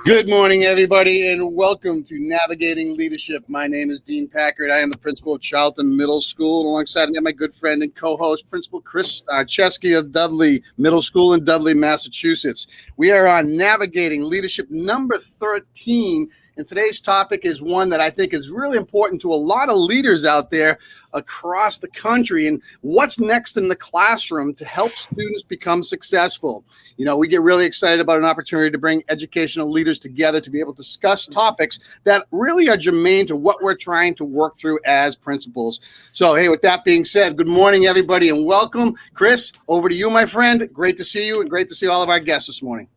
Good morning, everybody, and welcome to Navigating Leadership. My name is Dean Packard. I am the principal of Charlton Middle School. Alongside me, my good friend and co-host, Principal Chris Chesky of Dudley Middle School in Dudley, Massachusetts. We are on Navigating Leadership number 13, and today's topic is one that I think is really important to a lot of leaders out there across the country, and what's next in the classroom to help students become successful. You know, we get really excited about an opportunity to bring educational leaders together to be able to discuss topics that really are germane to what we're trying to work through as principals. So, hey, with that being said, good morning, everybody, and welcome. Chris, over to you, my friend. Great to see you, and great to see all of our guests this morning.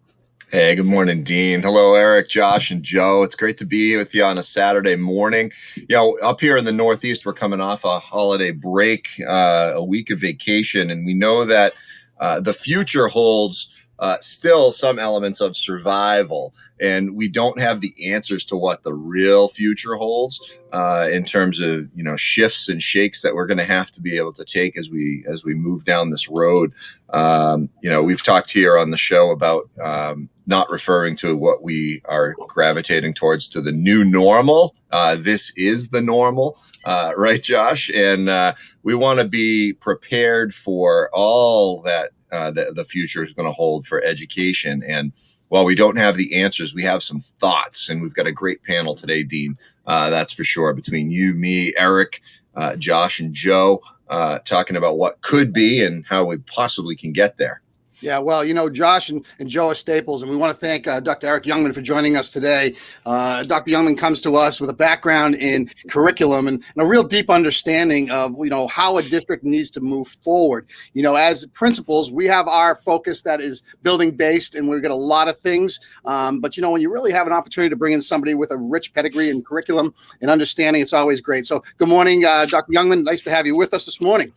Hey, good morning, Dean. Hello, Eric, Josh, and Joe. It's great to be with you on a Saturday morning. You know, up here in the Northeast, we're coming off a holiday break, a week of vacation, and we know that the future holds still some elements of survival, and we don't have the answers to what the real future holds in terms of, you know, shifts and shakes that we're going to have to be able to take as we move down this road. You know, we've talked here on the show about not referring to what we are gravitating towards to the new normal. This is the normal, right, Josh? And we want to be prepared for all that the future is going to hold for education. And while we don't have the answers, we have some thoughts, and we've got a great panel today, Dean. That's for sure, between you, me, Eric, Josh, and Joe, talking about what could be and how we possibly can get there. Yeah, well, you know, Josh and Joe are staples, and we want to thank Dr. Erik Youngman for joining us today. Dr. Youngman comes to us with a background in curriculum and a real deep understanding of, you know, how a district needs to move forward. You know, as principals, we have our focus that is building based, and we've got a lot of things. But, you know, when you really have an opportunity to bring in somebody with a rich pedigree in curriculum and understanding, it's always great. So good morning, Dr. Youngman. Nice to have you with us this morning.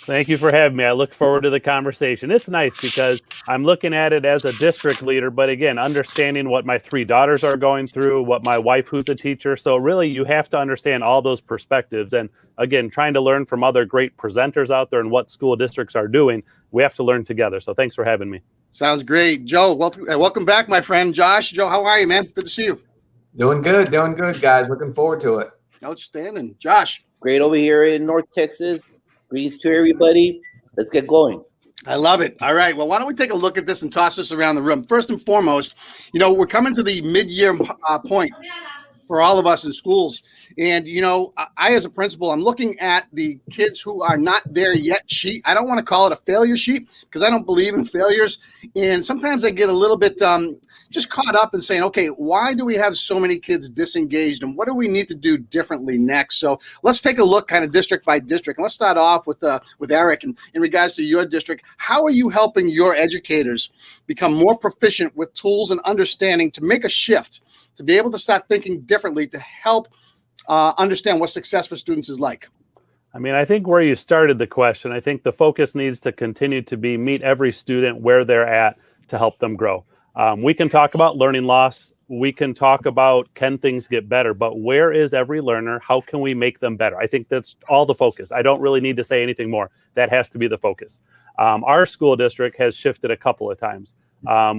Thank you for having me. I look forward to the conversation. It's nice because I'm looking at it as a district leader, but again, understanding what my three daughters are going through, what my wife, who's a teacher. So really, you have to understand all those perspectives. And again, trying to learn from other great presenters out there and what school districts are doing, we have to learn together. So thanks for having me. Sounds great. Joe, welcome back, my friend. Josh, Joe, how are you, man? Good to see you. Doing good, guys. Looking forward to it. Outstanding. Josh. Great over here in North Texas. Greetings to everybody. Let's get going. I love it. All right. Well, why don't we take a look at this and toss this around the room? First and foremost, you know, we're coming to the mid-year point for all of us in schools. And, you know, I, as a principal, I'm looking at the kids who are not there yet sheet. I don't want to call it a failure sheet because I don't believe in failures. And sometimes I get a little bit just caught up in saying, okay, why do we have so many kids disengaged and what do we need to do differently next? So let's take a look kind of district by district. And let's start off with Erik. And in regards to your district, how are you helping your educators become more proficient with tools and understanding to make a shift, to be able to start thinking differently, to help understand what success for students is like? I mean, I think where you started the question, I think the focus needs to continue to be meet every student where they're at to help them grow. We can talk about learning loss. We can talk about can things get better, but where is every learner? How can we make them better? I think that's all the focus. I don't really need to say anything more. That has to be the focus. Our school district has shifted a couple of times.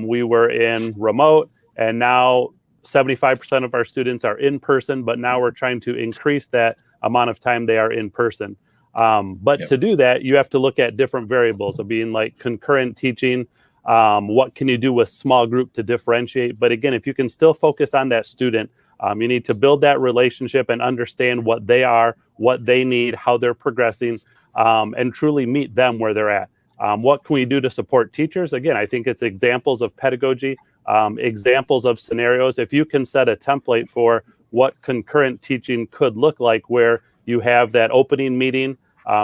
We were in remote, and now 75% of our students are in person, but now we're trying to increase that amount of time they are in person. But to do that, you have to look at different variables of being like concurrent teaching. What can you do with small group to differentiate? But again, if you can still focus on that student, you need to build that relationship and understand what they are, what they need, how they're progressing, and truly meet them where they're at. What can we do to support teachers? Again, I think it's examples of pedagogy, examples of scenarios. If you can set a template for what concurrent teaching could look like, where you have that opening meeting,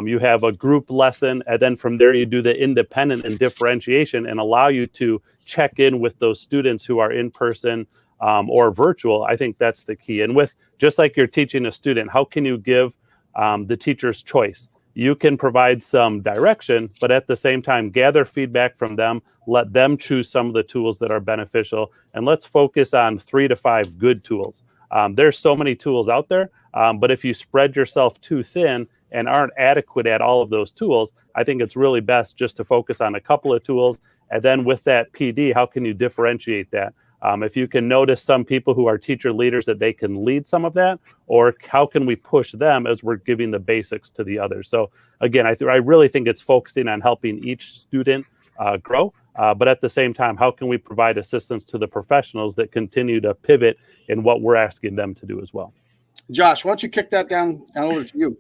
you have a group lesson, and then from there you do the independent and differentiation and allow you to check in with those students who are in person or virtual. I think that's the key. And with just like you're teaching a student, how can you give the teacher's choice? You can provide some direction, but at the same time, gather feedback from them, let them choose some of the tools that are beneficial, and let's focus on 3 to 5 good tools. There's so many tools out there, but if you spread yourself too thin and aren't adequate at all of those tools, I think it's really best just to focus on a couple of tools. And then with that PD, how can you differentiate that? If you can notice some people who are teacher leaders that they can lead some of that, or how can we push them as we're giving the basics to the others? So again, I really think it's focusing on helping each student grow, but at the same time, how can we provide assistance to the professionals that continue to pivot in what we're asking them to do as well? Josh, why don't you kick that down over to you?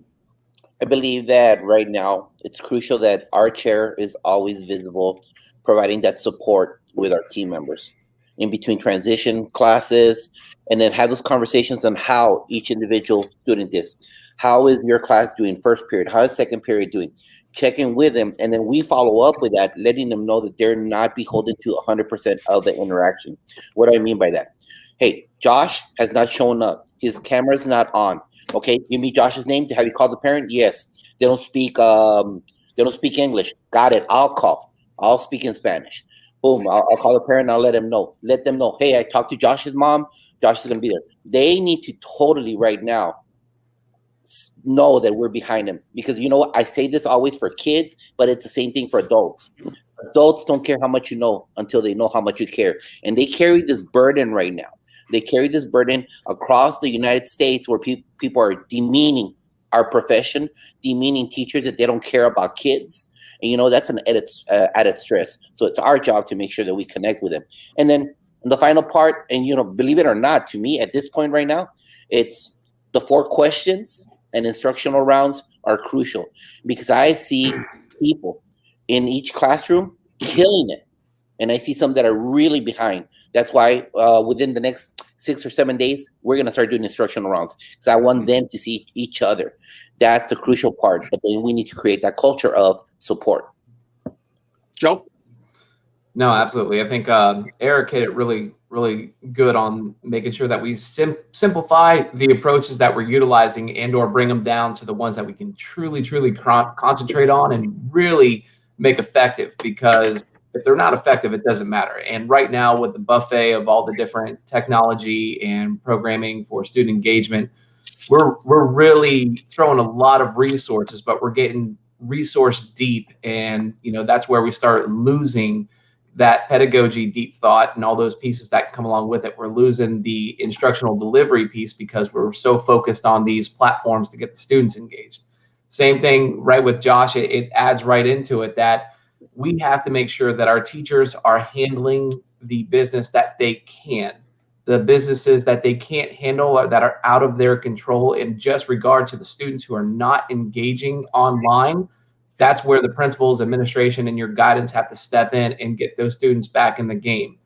I believe that right now it's crucial that our chair is always visible, providing that support with our team members in between transition classes, and then have those conversations on how each individual student is. How is your class doing first period? How is second period doing? Check in with them, and then we follow up with that, letting them know that they're not beholden to 100% of the interaction. What do I mean by that? Hey, Josh has not shown up. His camera's not on. Okay, you meet Josh's name. Have you called the parent? Yes. They don't speak English. Got it. I'll call. I'll speak in Spanish. Boom. I'll call the parent. I'll let them know. Let them know. Hey, I talked to Josh's mom. Josh is gonna be there. They need to totally right now know that we're behind them, because you know what? I say this always for kids, but it's the same thing for adults. Adults don't care how much you know until they know how much you care, and they carry this burden right now. They carry this burden across the United States, where people are demeaning our profession, demeaning teachers, that they don't care about kids. And, you know, that's an added stress. So it's our job to make sure that we connect with them. And then the final part, and, you know, believe it or not, to me at this point right now, it's the 4 questions and instructional rounds are crucial, because I see people in each classroom killing it. And I see some that are really behind. That's why within the next 6 or 7 days, we're going to start doing instructional rounds, because I want them to see each other. That's the crucial part. But then we need to create that culture of support. Joe? No, absolutely. I think Erik hit it really, really good on making sure that we simplify the approaches that we're utilizing, and or bring them down to the ones that we can truly, truly concentrate on and really make effective. Because if they're not effective, it doesn't matter. And right now, with the buffet of all the different technology and programming for student engagement, we're really throwing a lot of resources, but we're getting resource deep. And, you know, that's where we start losing that pedagogy, deep thought, and all those pieces that come along with it. We're losing the instructional delivery piece because we're so focused on these platforms to get the students engaged. Same thing, right, with Josh, it adds right into it that we have to make sure that our teachers are handling the business that they can. The businesses that they can't handle, or that are out of their control, in just regard to the students who are not engaging online, that's where the principals, administration, and your guidance have to step in and get those students back in the game.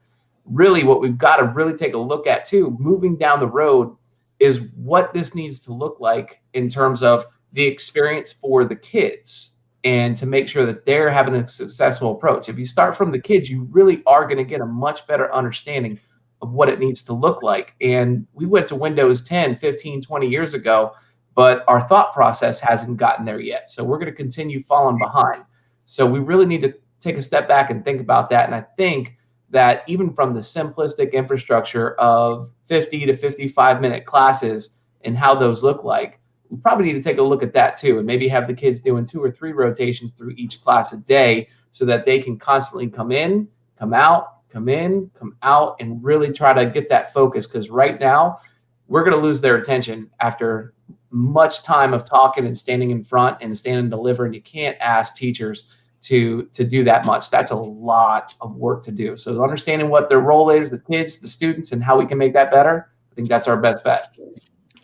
Really, what we've got to really take a look at too, moving down the road, is what this needs to look like in terms of the experience for the kids, and to make sure that they're having a successful approach. If you start from the kids, you really are going to get a much better understanding of what it needs to look like. And we went to Windows 10, 15, 20 years ago, but our thought process hasn't gotten there yet. So we're going to continue falling behind. So we really need to take a step back and think about that. And I think that even from the simplistic infrastructure of 50 to 55-minute classes and how those look like, we probably need to take a look at that too, and maybe have the kids doing 2 or 3 rotations through each class a day, so that they can constantly come in, come out, come in, come out, and really try to get that focus. Because right now, we're going to lose their attention after much time of talking and standing in front and standing and deliver. And you can't ask teachers to do that much. That's a lot of work to do. So understanding what their role is, the kids, the students, and how we can make that better, I think that's our best bet.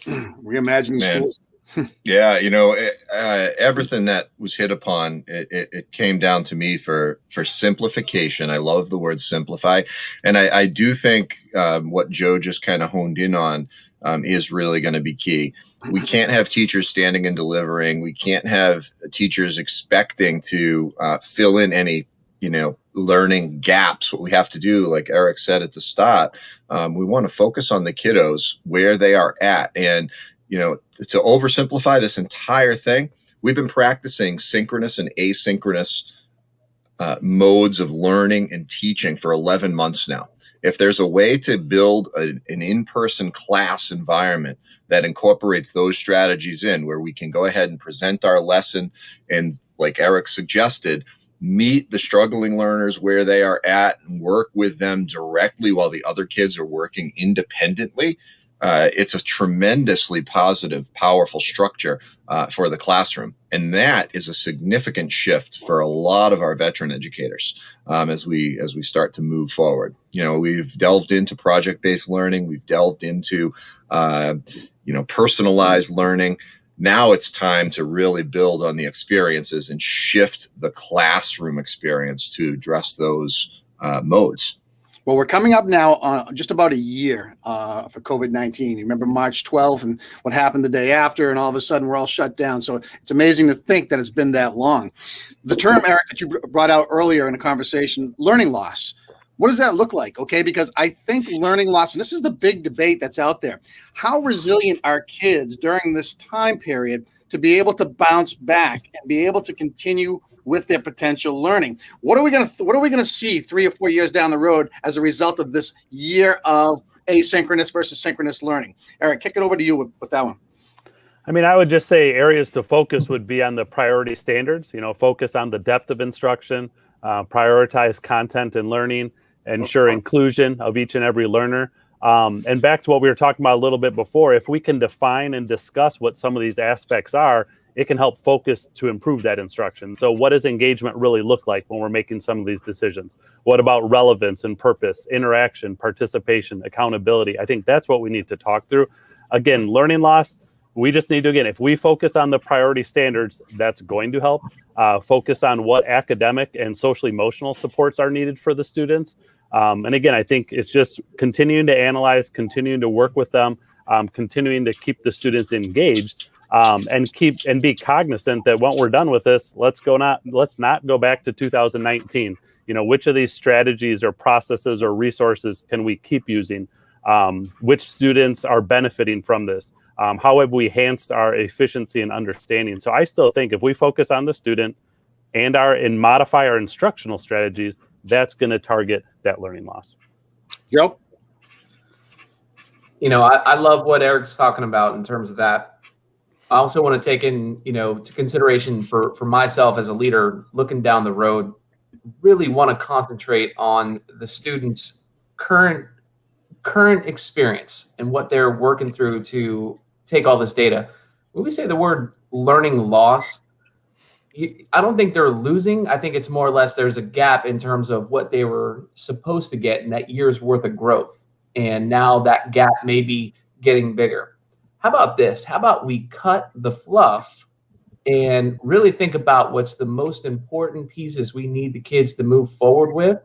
Reimagining schools. Yeah, you know, everything that was hit upon, it came down to me for simplification. I love the word simplify. And I do think what Joe just kind of honed in on is really going to be key. We can't have teachers standing and delivering. We can't have teachers expecting to fill in any, you know, learning gaps. What we have to do, like Erik said at the start, we want to focus on the kiddos where they are at. And you know, to oversimplify this entire thing, we've been practicing synchronous and asynchronous modes of learning and teaching for 11 months now. If there's a way to build an in-person class environment that incorporates those strategies in, where we can go ahead and present our lesson and, like Erik suggested, meet the struggling learners where they are at and work with them directly while the other kids are working independently, it's a tremendously positive, powerful structure for the classroom. And that is a significant shift for a lot of our veteran educators as we start to move forward. We've delved into project-based learning. We've delved into, personalized learning. Now it's time to really build on the experiences and shift the classroom experience to address those modes. Well, we're coming up now on just about a year for COVID-19. You remember March 12th and what happened the day after, and all of a sudden we're all shut down. So it's amazing to think that it's been that long. The term, Eric, that you brought out earlier in a conversation, learning loss. What does that look like? Okay, because I think learning loss, and this is the big debate that's out there, how resilient are kids during this time period to be able to bounce back and be able to continue with their potential learning? What are we going to see 3 or 4 years down the road as a result of this year of asynchronous versus synchronous learning? Eric, kick it over to you with that one. I mean, I would just say areas to focus would be on the priority standards, focus on the depth of instruction, prioritize content and learning, ensure inclusion of each and every learner. And back to what we were talking about a little bit before, if we can define and discuss what some of these aspects are, it can help focus to improve that instruction. So what does engagement really look like when we're making some of these decisions? What about relevance and purpose, interaction, participation, accountability? I think that's what we need to talk through. Again, learning loss, we just need to, if we focus on the priority standards, that's going to help. Focus on what academic and social emotional supports are needed for the students. And again, I think it's just continuing to analyze, continuing to work with them, continuing to keep the students engaged. And be cognizant that when we're done with this, let's not go back to 2019. Which of these strategies or processes or resources can we keep using? Which students are benefiting from this? How have we enhanced our efficiency and understanding? So I still think if we focus on the student and modify our instructional strategies, that's going to target that learning loss. Joe? I love what Eric's talking about in terms of that. I also want to take in, to consideration for myself as a leader, looking down the road, really want to concentrate on the students' current experience and what they're working through to take all this data. When we say the word learning loss, I don't think they're losing. I think it's more or less there's a gap in terms of what they were supposed to get in that year's worth of growth. And now that gap may be getting bigger. How about this? How about we cut the fluff and really think about what's the most important pieces we need the kids to move forward with,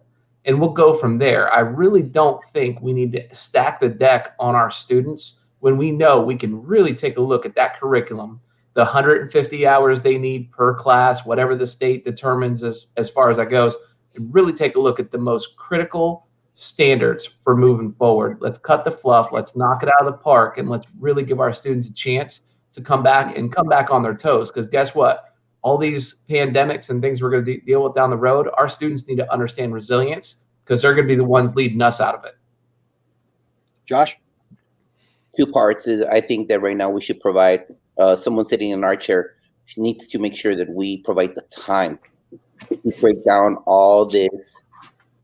and we'll go from there. I really don't think we need to stack the deck on our students when we know we can really take a look at that curriculum, the 150 hours they need per class, whatever the state determines as far as that goes, and really take a look at the most critical standards for moving forward. Let's cut the fluff, let's knock it out of the park, and let's really give our students a chance to come back on their toes. Because guess what? All these pandemics and things we're going to deal with down the road, our students need to understand resilience because they're going to be the ones leading us out of it. Josh? 2 parts is I think that right now we should provide someone sitting in our chair needs to make sure that we provide the time to break down all this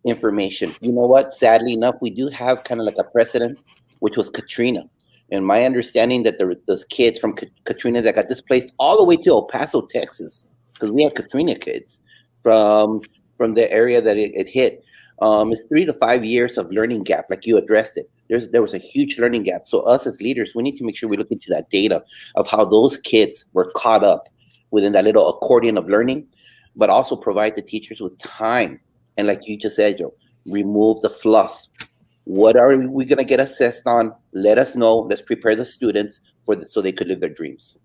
information. You know what? Sadly enough, we do have kind of like a precedent, which was Katrina. And my understanding that there were those kids from Katrina that got displaced all the way to El Paso, Texas, because we had Katrina kids from the area that it hit. It's 3 to 5 years of learning gap, like you addressed it. There was a huge learning gap. So us as leaders, we need to make sure we look into that data of how those kids were caught up within that little accordion of learning, but also provide the teachers with time. And like you just said, Joe, remove the fluff. What are we going to get assessed on? Let us know. Let's prepare the students so they could live their dreams.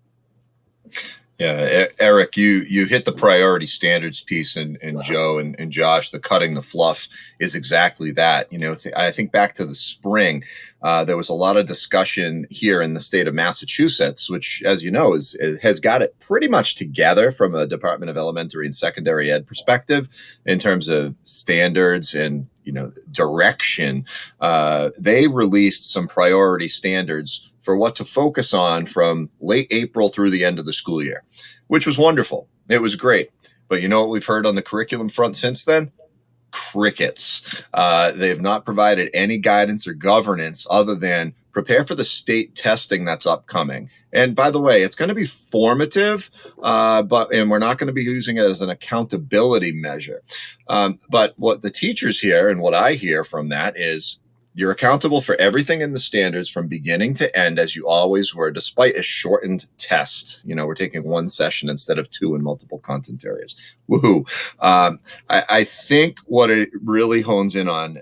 Yeah, Eric, you hit the priority standards piece, and Joe and Josh, the cutting the fluff is exactly that. I think back to the spring, there was a lot of discussion here in the state of Massachusetts, which, as you know, has got it pretty much together from a Department of Elementary and Secondary Ed perspective in terms of standards and direction. They released some priority standards for what to focus on from late April through the end of the school year, which was wonderful. It was great. But you know what we've heard on the curriculum front since then? Crickets. They have not provided any guidance or governance other than prepare for the state testing that's upcoming. And by the way, it's going to be formative, and we're not going to be using it as an accountability measure. But what the teachers hear and what I hear from that is you're accountable for everything in the standards from beginning to end, as you always were, despite a shortened test. You know, we're taking one session instead of two in multiple content areas. Woohoo. I think what it really hones in on,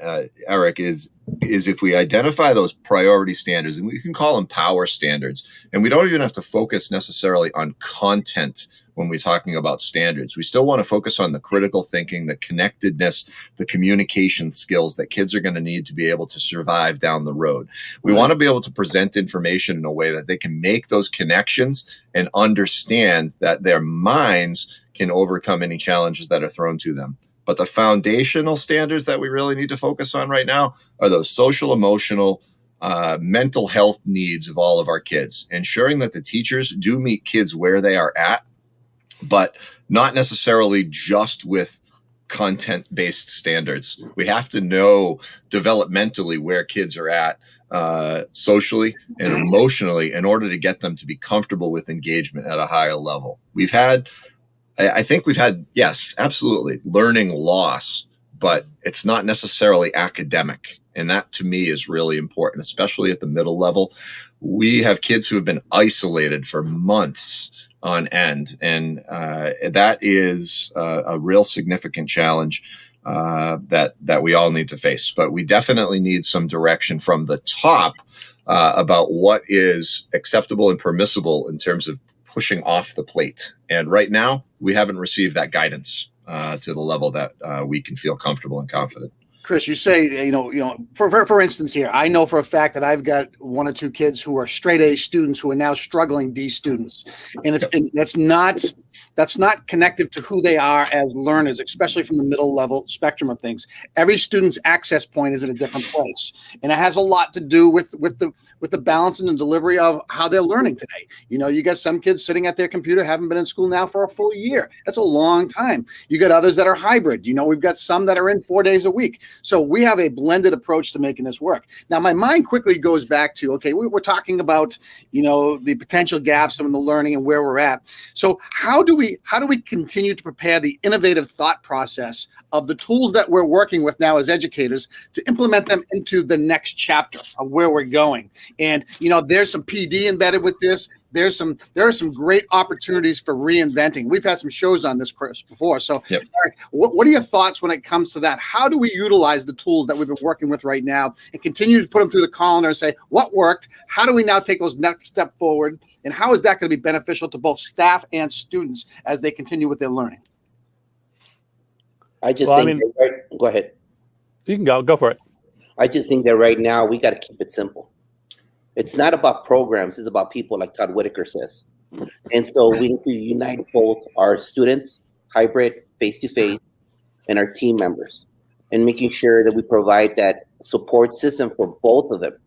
Erik, is if we identify those priority standards, and we can call them power standards, and we don't even have to focus necessarily on content when we're talking about standards. We still want to focus on the critical thinking, the connectedness, the communication skills that kids are going to need to be able to survive down the road. We want to be able to present information in a way that they can make those connections and understand that their minds can overcome any challenges that are thrown to them. But the foundational standards that we really need to focus on right now are those social, emotional, mental health needs of all of our kids, ensuring that the teachers do meet kids where they are at, but not necessarily just with content-based standards. We have to know developmentally where kids are at socially and emotionally in order to get them to be comfortable with engagement at a higher level. I think we've had, yes, absolutely, learning loss, but it's not necessarily academic. And that to me is really important, especially at the middle level. We have kids who have been isolated for months on end. And that is a real significant challenge that we all need to face. But we definitely need some direction from the top about what is acceptable and permissible in terms of pushing off the plate. And right now, we haven't received that guidance to the level that we can feel comfortable and confident. Chris, you say, for instance here, I know for a fact that I've got one or two kids who are straight A students who are now struggling D students. And that's not connective to who they are as learners, especially from the middle level spectrum of things. Every student's access point is in a different place. And it has a lot to do with the balance and the delivery of how they're learning today. You know, you got some kids sitting at their computer, haven't been in school now for a full year. That's a long time. You got others that are hybrid. You know, we've got some that are in 4 days a week. So we have a blended approach to making this work. Now, my mind quickly goes back to, okay, we're talking about, the potential gaps in the learning and where we're at. So how do we continue to prepare the innovative thought process of the tools that we're working with now as educators to implement them into the next chapter of where we're going? And, there's some PD embedded with this. There are some great opportunities for reinventing. We've had some shows on this, Chris, before. So, yep. Erik, what are your thoughts when it comes to that? How do we utilize the tools that we've been working with right now and continue to put them through the colander and say, what worked? How do we now take those next step forward? And how is that going to be beneficial to both staff and students as they continue with their learning? Go ahead. You can go for it. I just think that right now we got to keep it simple. It's not about programs, it's about people, like Todd Whitaker says. And so we need to unite both our students, hybrid, face-to-face, and our team members, and making sure that we provide that support system for both of them,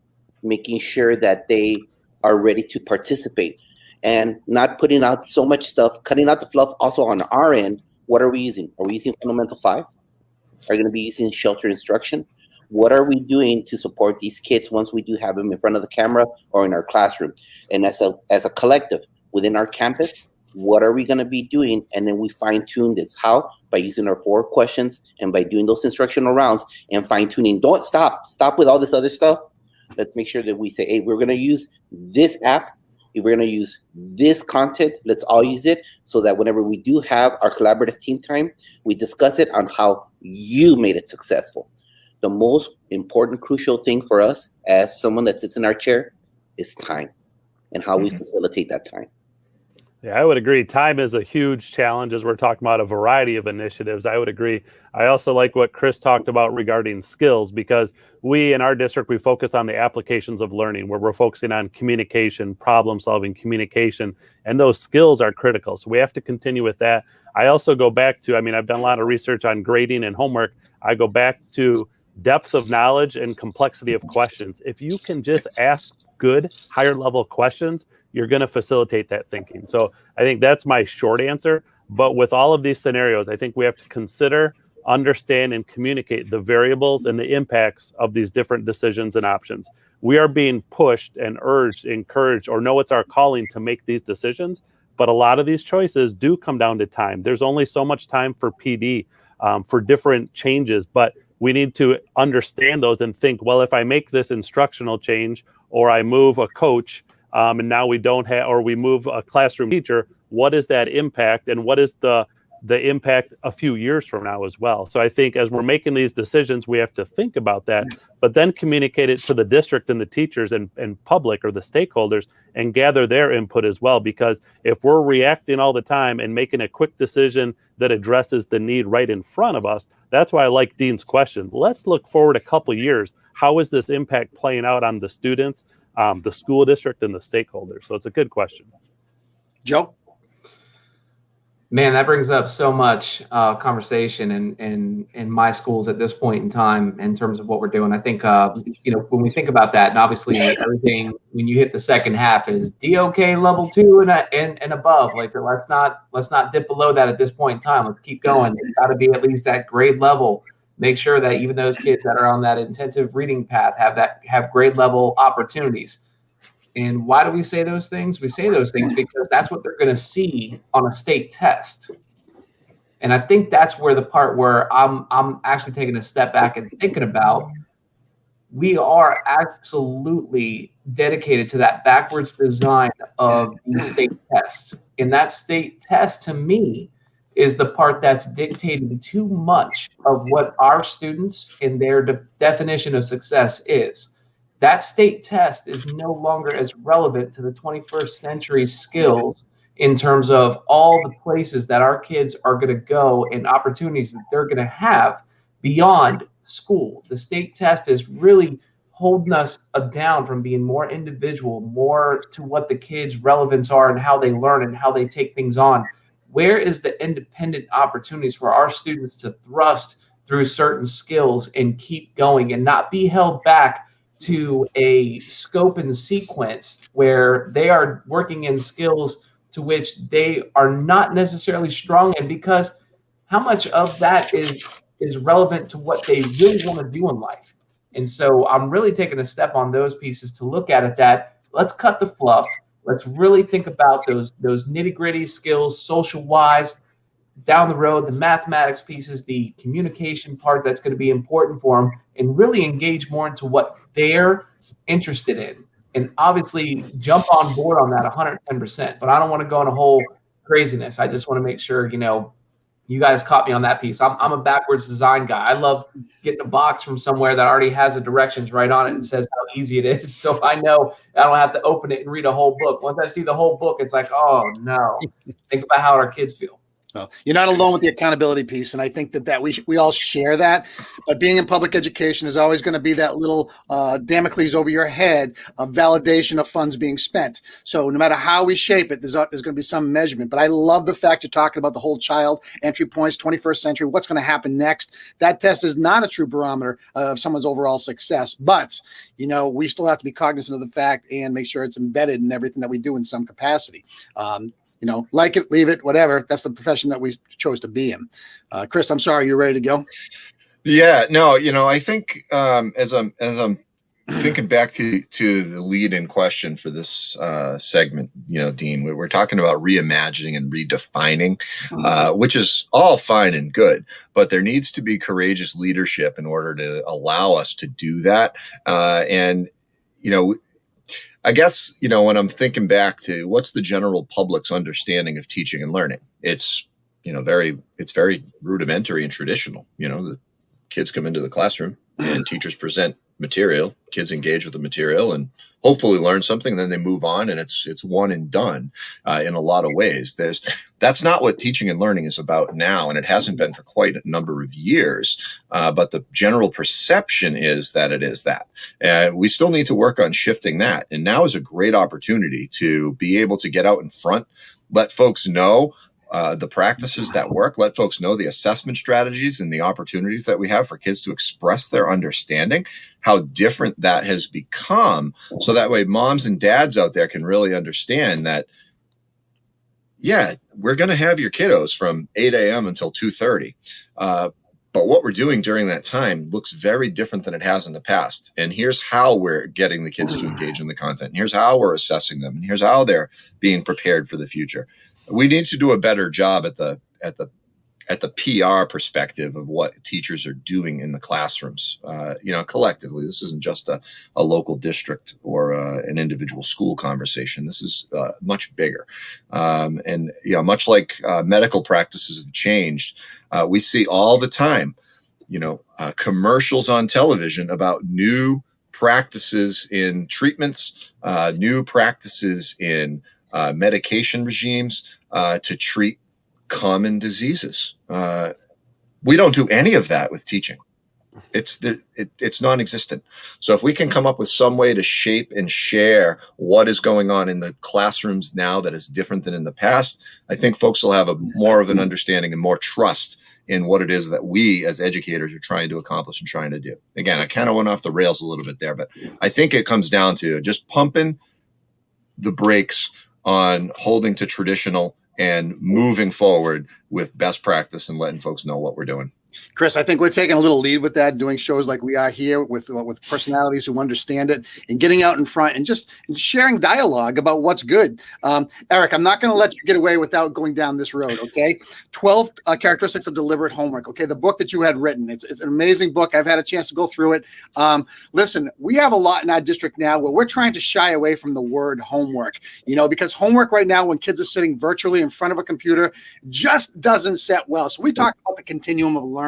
making sure that they are ready to participate and not putting out so much stuff, cutting out the fluff. Also on our end, what are we using? Are we using Fundamental 5? Are we going to be using shelter instruction? What are we doing to support these kids once we do have them in front of the camera or in our classroom? And as a collective within our campus, what are we going to be doing? And then we fine tune this. How? By using our 4 questions and by doing those instructional rounds and fine tuning. Don't stop with all this other stuff. Let's make sure that we say, hey, we're going to use this app. If we're going to use this content, let's all use it so that whenever we do have our collaborative team time, we discuss it on how you made it successful. The most important, crucial thing for us as someone that sits in our chair is time and how we facilitate that time. Yeah, I would agree. Time is a huge challenge as we're talking about a variety of initiatives. I would agree. I also like what Chris talked about regarding skills, because we in our district, we focus on the applications of learning, where we're focusing on communication, problem solving, communication, and those skills are critical. So we have to continue with that. I also go back to, I've done a lot of research on grading and homework. I go back to depth of knowledge and complexity of questions. If you can just ask good, higher level questions, you're going to facilitate that thinking. So I think that's my short answer. But with all of these scenarios, I think we have to consider, understand, and communicate the variables and the impacts of these different decisions and options. We are being pushed and urged, encouraged, or know it's our calling to make these decisions. But a lot of these choices do come down to time. There's only so much time for PD, for different changes, but we need to understand those and think, well, if I make this instructional change, or I move a coach, and now we don't have, or we move a classroom teacher, what is that impact, and what is the impact a few years from now as well? So I think as we're making these decisions, we have to think about that, but then communicate it to the district and the teachers and public or the stakeholders and gather their input as well. Because if we're reacting all the time and making a quick decision that addresses the need right in front of us, that's why I like Dean's question. Let's look forward a couple of years. How is this impact playing out on the students, the school district, and the stakeholders? So it's a good question. Joe? Man, that brings up so much conversation in my schools at this point in time in terms of what we're doing. I think, when we think about that, and obviously everything when you hit the second half is DOK level 2 and above. Like let's not dip below that at this point in time. Let's keep going. It's got to be at least that grade level. Make sure that even those kids that are on that intensive reading path have grade level opportunities. And why do we say those things? We say those things because that's what they're going to see on a state test. And I think that's where the part where I'm actually taking a step back and thinking about, we are absolutely dedicated to that backwards design of the state test. And that state test, to me, is the part that's dictating too much of what our students and their definition of success is. That state test is no longer as relevant to the 21st century skills in terms of all the places that our kids are going to go and opportunities that they're going to have beyond school. The state test is really holding us down from being more individual, more to what the kids' relevance are and how they learn and how they take things on. Where is the independent opportunities for our students to thrust through certain skills and keep going and not be held back to a scope and sequence where they are working in skills to which they are not necessarily strong in, because how much of that is relevant to what they really want to do in life? And so I'm really taking a step on those pieces to look at it, that let's cut the fluff. Let's really think about those nitty-gritty skills, social-wise, down the road, the mathematics pieces, the communication part that's going to be important for them, and really engage more into what they're interested in. And obviously jump on board on that 110%. But I don't want to go in a whole craziness. I just want to make sure, you guys caught me on that piece. I'm a backwards design guy. I love getting a box from somewhere that already has the directions right on it and says how easy it is. So I know I don't have to open it and read a whole book. Once I see the whole book, it's like, oh no. Think about how our kids feel. Well, you're not alone with the accountability piece, and I think that we all share that. But being in public education is always going to be that little Damocles over your head of validation of funds being spent. So no matter how we shape it, there's going to be some measurement. But I love the fact you're talking about the whole child entry points, 21st century, what's going to happen next. That test is not a true barometer of someone's overall success. But, we still have to be cognizant of the fact and make sure it's embedded in everything that we do in some capacity. Like it, leave it, whatever. That's the profession that we chose to be in. Chris, I'm sorry, you ready to go? Yeah, no, I think as I'm thinking back to the lead-in question for this segment, Dean, we're talking about reimagining and redefining, which is all fine and good, but there needs to be courageous leadership in order to allow us to do that. I guess, when I'm thinking back to what's the general public's understanding of teaching and learning, it's very rudimentary and traditional. The kids come into the classroom and teachers present material, kids engage with the material and hopefully learn something, and then they move on, and it's one and done in a lot of ways. That's not what teaching and learning is about now, and it hasn't been for quite a number of years, but the general perception is that it is that. We still need to work on shifting that, and now is a great opportunity to be able to get out in front, let folks know the practices that work, let folks know the assessment strategies and the opportunities that we have for kids to express their understanding, how different that has become. So that way moms and dads out there can really understand that, yeah, we're going to have your kiddos from 8 a.m. until 2:30. But what we're doing during that time looks very different than it has in the past. And here's how we're getting the kids to engage in the content. And here's how we're assessing them. And here's how they're being prepared for the future. We need to do a better job at the PR perspective of what teachers are doing in the classrooms, collectively. This isn't just a local district or an individual school conversation. This is much bigger. Much like medical practices have changed, we see all the time, commercials on television about new practices in treatments, new practices in medication regimes to treat common diseases. We don't do any of that with teaching. It's non-existent. So if we can come up with some way to shape and share what is going on in the classrooms now that is different than in the past, I think folks will have more of an understanding and more trust in what it is that we as educators are trying to accomplish and trying to do. Again, I kind of went off the rails a little bit there, but I think it comes down to just pumping the brakes on holding to traditional and moving forward with best practice and letting folks know what we're doing. Chris, I think we're taking a little lead with that, doing shows like we are here with personalities who understand it and getting out in front and just sharing dialogue about what's good. Erik, I'm not going to let you get away without going down this road, okay? 12 Characteristics of Deliberate Homework, okay? The book that you had written. It's an amazing book. I've had a chance to go through it. Listen, we have a lot in our district now where we're trying to shy away from the word homework, because homework right now when kids are sitting virtually in front of a computer just doesn't set well. So we talk about the continuum of learning.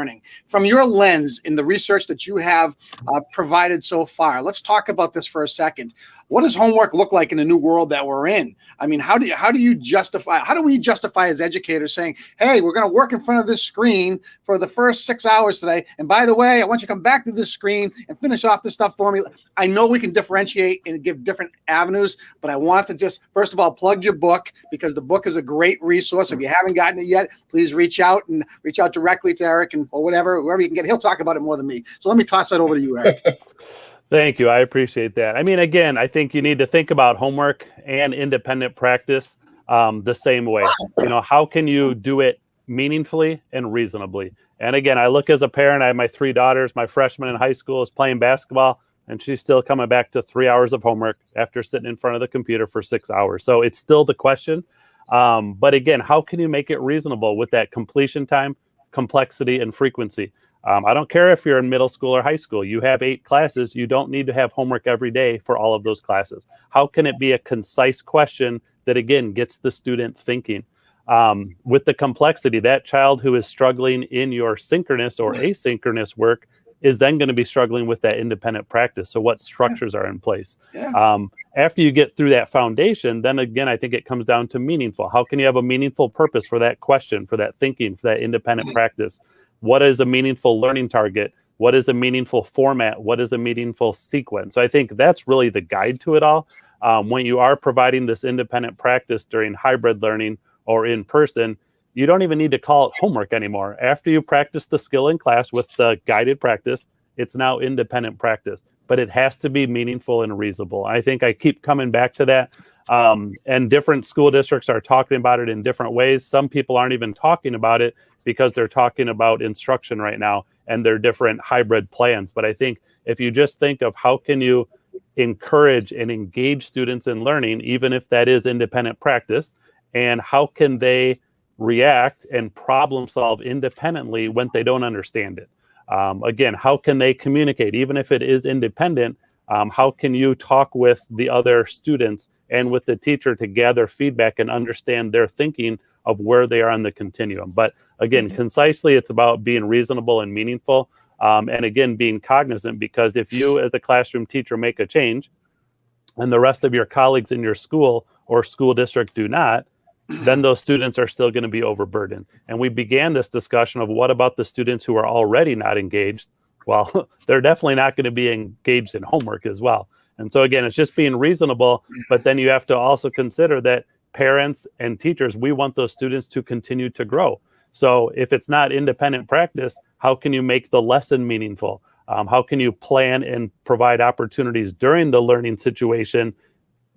From your lens in the research that you have provided so far, let's talk about this for a second. What does homework look like in the new world that we're in? I mean, how do we justify as educators saying, hey, we're going to work in front of this screen for the first 6 hours today. And by the way, I want you to come back to this screen and finish off this stuff for me. I know we can differentiate and give different avenues, but I want to just, first of all, plug your book because the book is a great resource. If you haven't gotten it yet, please reach out directly to Erik or whoever you can get. He'll talk about it more than me. So let me toss that over to you, Erik. Thank you. I appreciate that. I mean, again, I think you need to think about homework and independent practice the same way. How can you do it meaningfully and reasonably? And again, I look as a parent, I have my 3 daughters. My freshman in high school is playing basketball, and she's still coming back to 3 hours of homework after sitting in front of the computer for 6 hours. So it's still the question. But again, how can you make it reasonable with that completion time, complexity, and frequency? I don't care if you're in middle school or high school. You have 8 classes. You don't need to have homework every day for all of those classes. How can it be a concise question that, again, gets the student thinking? With the complexity, that child who is struggling in your synchronous or asynchronous work is then going to be struggling with that independent practice. So what structures are in place? After you get through that foundation, then again, I think it comes down to meaningful. How can you have a meaningful purpose for that question, for that thinking, for that independent practice? What is a meaningful learning target? What is a meaningful format? What is a meaningful sequence? So I think that's really the guide to it all. When you are providing this independent practice during hybrid learning or in person, you don't even need to call it homework anymore. After you practice the skill in class with the guided practice, it's now independent practice, but it has to be meaningful and reasonable. I think I keep coming back to that. And different school districts are talking about it in different ways. Some people aren't even talking about it because they're talking about instruction right now and their different hybrid plans. But I think if you just think of how can you encourage and engage students in learning, even if that is independent practice, and how can they react and problem solve independently when they don't understand it? Again, how can they communicate, even if it is independent? How can you talk with the other students and with the teacher to gather feedback and understand their thinking of where they are on the continuum? But again, concisely, it's about being reasonable and meaningful. And again, being cognizant, because if you as a classroom teacher make a change and the rest of your colleagues in your school or school district do not, then those students are still going to be overburdened. And we began this discussion of what about the students who are already not engaged? Well, they're definitely not going to be engaged in homework as well. And so again, it's just being reasonable, but then you have to also consider that parents and teachers, we want those students to continue to grow. So if it's not independent practice, how can you make the lesson meaningful? How can you plan and provide opportunities during the learning situation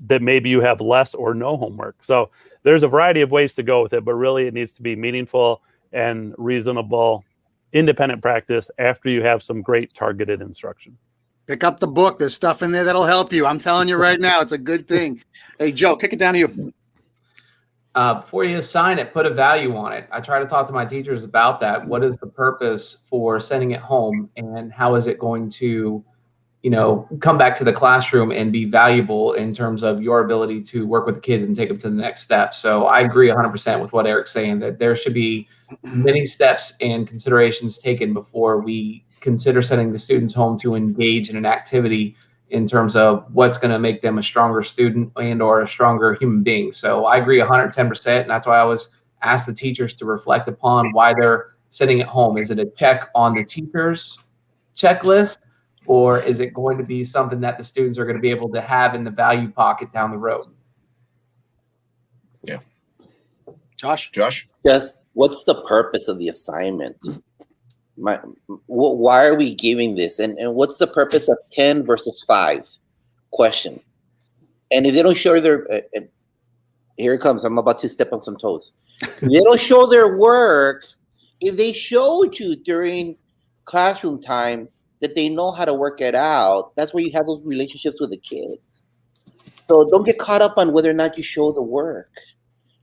that maybe you have less or no homework. So there's a variety of ways to go with it, but really it needs to be meaningful and reasonable, independent practice after you have some great targeted instruction. Pick up the book. There's stuff in there that'll help you. I'm telling you right now, it's a good thing. Hey, Joe, kick it down to you. Before you assign it, put a value on it. I try to talk to my teachers about that. What is the purpose for sending it home, and how is it going to, come back to the classroom and be valuable in terms of your ability to work with the kids and take them to the next step? So I agree 100% with what Eric's saying, that there should be many steps and considerations taken before we consider sending the students home to engage in an activity in terms of what's going to make them a stronger student and or a stronger human being. So I agree 110%. And that's why I always ask the teachers to reflect upon why they're sending it home. Is it a check on the teacher's checklist, or is it going to be something that the students are going to be able to have in the value pocket down the road? Yeah. Josh? Just what's the purpose of the assignment? Why are we giving this? And what's the purpose of 10 versus 5 questions? And if they don't show here it comes, I'm about to step on some toes. If they don't show their work, if they showed you during classroom time that they know how to work it out, that's where you have those relationships with the kids. So don't get caught up on whether or not you show the work.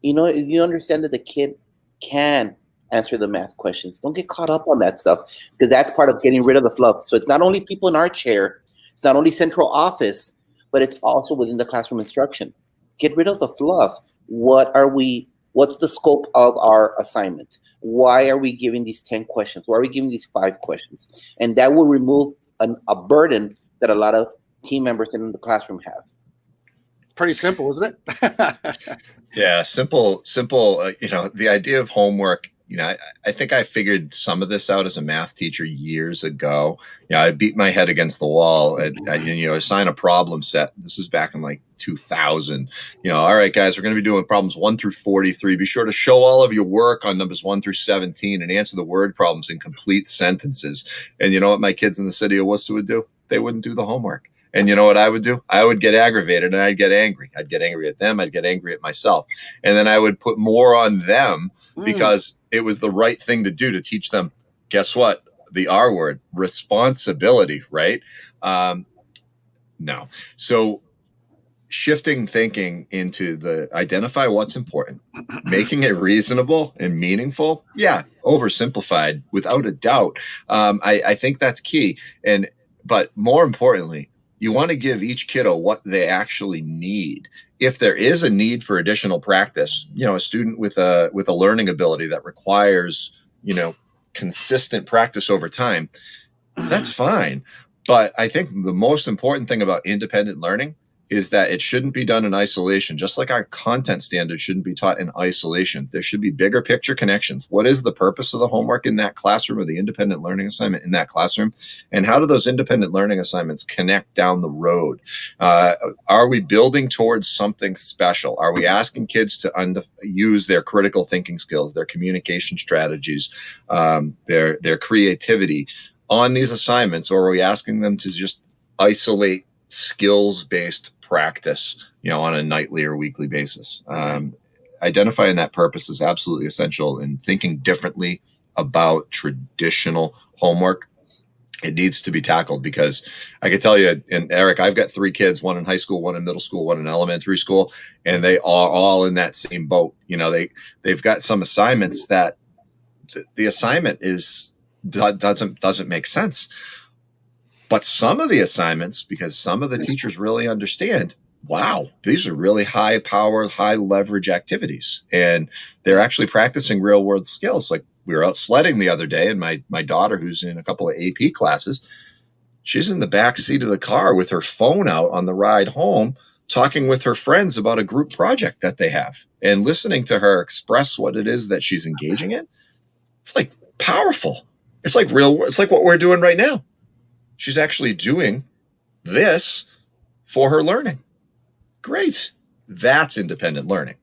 If you understand that the kid can answer the math questions, don't get caught up on that stuff, because that's part of getting rid of the fluff. So it's not only people in our chair, it's not only central office, but it's also within the classroom instruction. Get rid of the fluff. What's the scope of our assignment? Why are we giving these 10 questions? Why are we giving these 5 questions? And that will remove a burden that a lot of team members in the classroom have. Pretty simple, isn't it? Yeah, simple. The idea of homework, I think I figured some of this out as a math teacher years ago. I beat my head against the wall assign a problem set. This is back in like 2000. All right, guys, we're going to be doing problems 1 through 43. Be sure to show all of your work on numbers 1 through 17 and answer the word problems in complete sentences. And you know what my kids in the city of Worcester would do? They wouldn't do the homework. And you know what I would do? I would get aggravated and I'd get angry. I'd get angry at them. I'd get angry at myself. And then I would put more on them because it was the right thing to do to teach them, guess what? The R word, responsibility, right? No. So shifting thinking into the identify what's important, making it reasonable and meaningful. Yeah, oversimplified without a doubt. I think that's key. But more importantly, you want to give each kiddo what they actually need. If there is a need for additional practice, a student with a learning ability that requires, consistent practice over time, that's fine. But I think the most important thing about independent learning is that it shouldn't be done in isolation. Just like our content standards shouldn't be taught in isolation. There should be bigger picture connections. What is the purpose of the homework in that classroom or the independent learning assignment in that classroom? And how do those independent learning assignments connect down the road? Are we building towards something special? Are we asking kids to use their critical thinking skills, their communication strategies, their creativity on these assignments? Or are we asking them to just isolate skills-based practice, on a nightly or weekly basis? Identifying that purpose is absolutely essential, and thinking differently about traditional homework. It needs to be tackled, because I can tell you, and Eric, I've got 3 kids, one in high school, one in middle school, one in elementary school, and they are all in that same boat. They've got some assignments that the assignment doesn't make sense. But some of the assignments, because some of the teachers really understand, wow, these are really high power, high leverage activities. And they're actually practicing real world skills. Like, we were out sledding the other day, and my daughter, who's in a couple of AP classes, she's in the back seat of the car with her phone out on the ride home, talking with her friends about a group project that they have, and listening to her express what it is that she's engaging in. It's like powerful. It's like it's like what we're doing right now. She's actually doing this for her learning. Great. That's independent learning.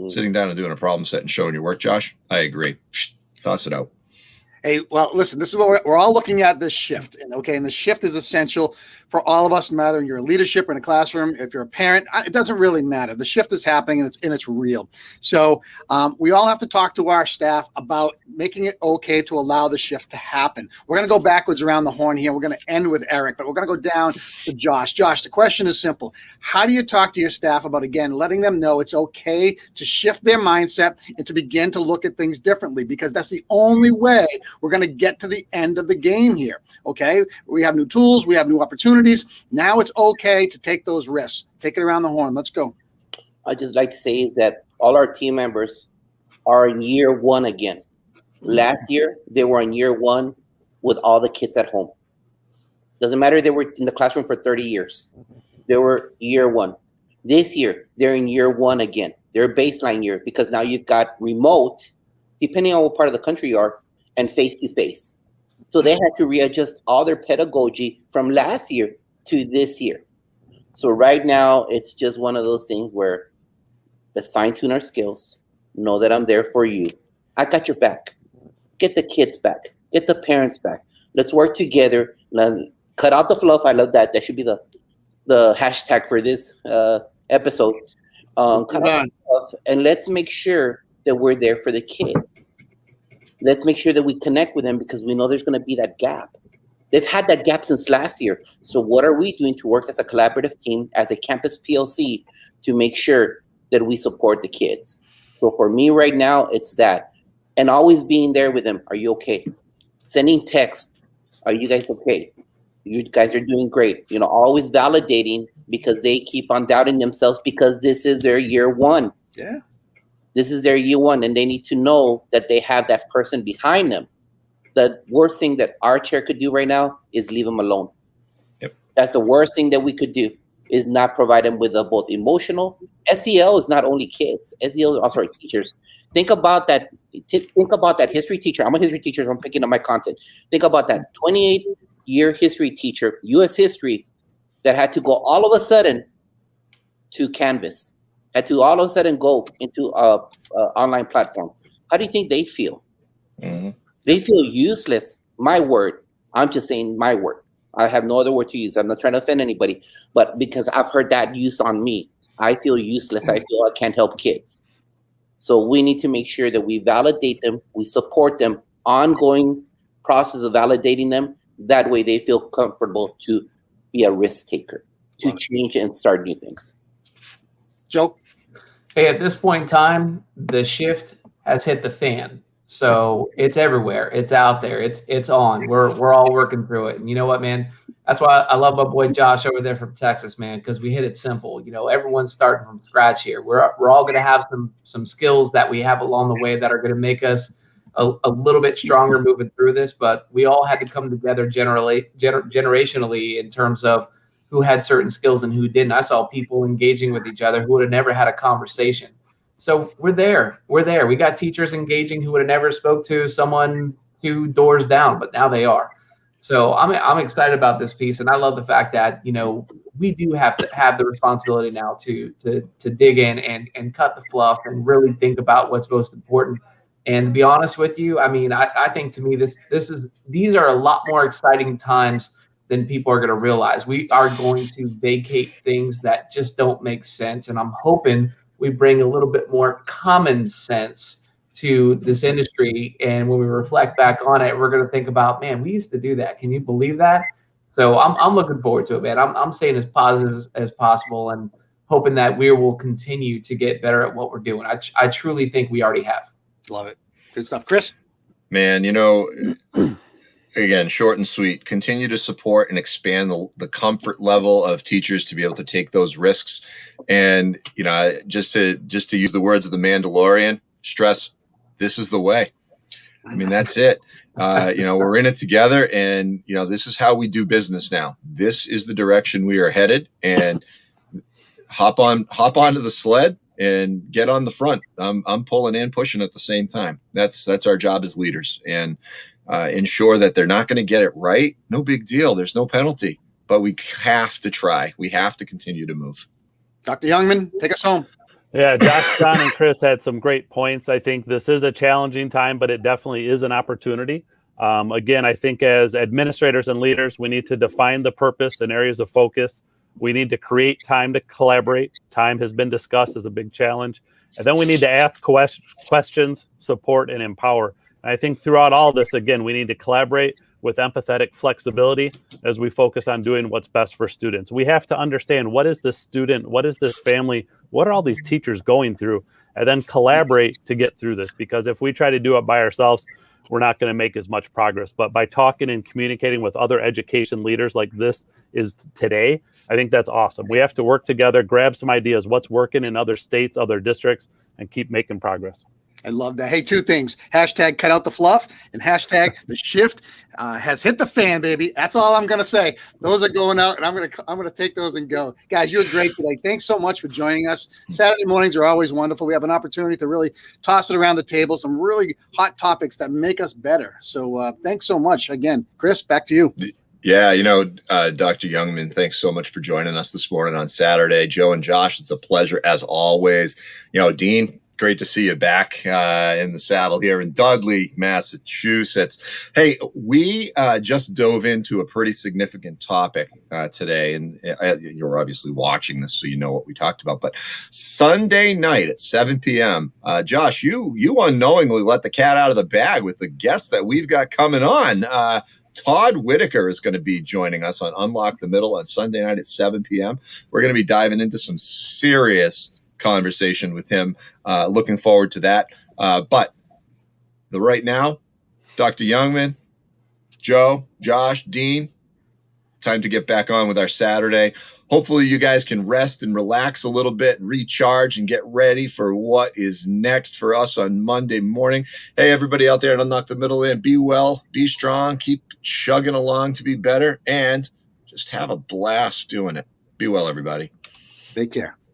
Sitting down and doing a problem set and showing your work, Josh, I agree. Toss it out. Hey, well, listen, this is what we're all looking at, this shift. And okay, and the shift is essential for all of us, no matter you're in leadership or in a classroom, if you're a parent, it doesn't really matter. The shift is happening and it's real. So we all have to talk to our staff about making it okay to allow the shift to happen. We're going to go backwards around the horn here. We're going to end with Erik, but we're going to go down to Josh. Josh, the question is simple. How do you talk to your staff about, again, letting them know it's okay to shift their mindset and to begin to look at things differently? Because that's the only way we're going to get to the end of the game here. Okay. We have new tools. We have new opportunities. Now it's okay to take those risks. Take it around the horn. Let's go. I'd just like to say is that all our team members are in year one again. Last year, they were in year one with all the kids at home. Doesn't matter if they were in the classroom for 30 years. They were year one. This year, they're in year one again. Their baseline year, because now you've got remote, depending on what part of the country you are, and face-to-face. So they had to readjust all their pedagogy from last year to this year. So right now, it's just one of those things where let's fine-tune our skills. Know that I'm there for you. I got your back. Get the kids back. Get the parents back. Let's work together. Cut out the fluff. I love that. That should be the hashtag for this episode. Cut out the fluff, and let's make sure that we're there for the kids. Let's make sure that we connect with them because we know there's going to be that gap. They've had that gap since last year. So what are we doing to work as a collaborative team, as a campus PLC, to make sure that we support the kids? So for me right now, it's that. And always being there with them. Are you okay? Sending text. Are you guys okay? You guys are doing great. You know, always validating because they keep on doubting themselves because this is their year one. Yeah. This is their year one, and they need to know that they have that person behind them. The worst thing that our chair could do right now is leave them alone. Yep. That's the worst thing that we could do, is not provide them with both emotional. SEL is not only kids. Teachers. Think about that. Think about that history teacher. I'm a history teacher, so I'm picking up my content. Think about that 28-year history teacher, U.S. history, that had to go all of a sudden to Canvas. Had to all of a sudden go into a online platform. How do you think they feel? Mm-hmm. They feel useless. My word. I'm just saying my word. I have no other word to use. I'm not trying to offend anybody, but because I've heard that used on me, I feel useless. I feel I can't help kids. So we need to make sure that we validate them, we support them, ongoing process of validating them. That way they feel comfortable to be a risk taker, to change and start new things. Joe? Hey, at this point in time, the shift has hit the fan. So it's everywhere. It's out there. It's on. We're all working through it. And you know what, man? That's why I love my boy Josh over there from Texas, man, because we hit it simple. You know, everyone's starting from scratch here. We're all going to have some skills that we have along the way that are going to make us a little bit stronger moving through this. But we all had to come together generationally in terms of who had certain skills and who didn't. I saw people engaging with each other who would have never had a conversation. So we're there. We got teachers engaging who would have never spoke to someone 2 doors down, but now they are. So I'm excited about this piece, and I love the fact that, you know, we do have to have the responsibility now to dig in and cut the fluff and really think about what's most important. And to be honest with you, I mean, I think to me these are a lot more exciting times than people are going to realize. We are going to vacate things that just don't make sense, and I'm hoping we bring a little bit more common sense to this industry. And when we reflect back on it, we're going to think about, man, we used to do that. Can you believe that? So I'm looking forward to it, man. I'm staying as positive as possible and hoping that we will continue to get better at what we're doing. I truly think we already have. Love it. Good stuff. Chris? Man, you know, again, short and sweet, continue to support and expand the comfort level of teachers to be able to take those risks. And, you know, just to use the words of the Mandalorian, stress, this is the way. I mean, that's it. You know, we're in it together, and, you know, this is how we do business now. This is the direction we are headed, and hop onto the sled and get on the front. I'm pulling and pushing at the same time. That's our job as leaders, and ensure that they're not going to get it right. No big deal. There's no penalty, but we have to try. We have to continue to move. Dr. Youngman, take us home. Yeah, Josh, John, and Chris had some great points. I think this is a challenging time, but it definitely is an opportunity. Again, I think as administrators and leaders, we need to define the purpose and areas of focus. We need to create time to collaborate. Time has been discussed as a big challenge. And then we need to ask questions, support, and empower. And I think throughout all this, again, we need to collaborate with empathetic flexibility as we focus on doing what's best for students. We have to understand, what is this student, what is this family, what are all these teachers going through, and then collaborate to get through this. Because if we try to do it by ourselves, we're not going to make as much progress. But by talking and communicating with other education leaders like this is today, I think that's awesome. We have to work together, grab some ideas, what's working in other states, other districts, and keep making progress. I love that. Hey, two things. Hashtag cut out the fluff and hashtag the shift has hit the fan, baby. That's all I'm going to say. Those are going out, and I'm going to take those and go. Guys, you were great today. Thanks so much for joining us. Saturday mornings are always wonderful. We have an opportunity to really toss it around the table, some really hot topics that make us better. So thanks so much. Again, Chris, back to you. Yeah, Dr. Youngman, thanks so much for joining us this morning on Saturday. Joe and Josh, it's a pleasure as always. Dean, great to see you back in the saddle here in Dudley, Massachusetts. Hey, we just dove into a pretty significant topic today, and you're obviously watching this, so you know what we talked about. But Sunday night at 7 p.m., Josh, you unknowingly let the cat out of the bag with the guest that we've got coming on. Todd Whitaker is going to be joining us on Unlock the Middle on Sunday night at 7 p.m. We're going to be diving into some serious conversation with him. Looking forward to that. But right now, Dr. Youngman, Joe, Josh, Dean, time to get back on with our Saturday. Hopefully you guys can rest and relax a little bit, recharge, and get ready for what is next for us on Monday morning. Hey, everybody out there, and Unlock the Middle in. Be well, be strong, keep chugging along to be better, and just have a blast doing it. Be well, everybody. Take care.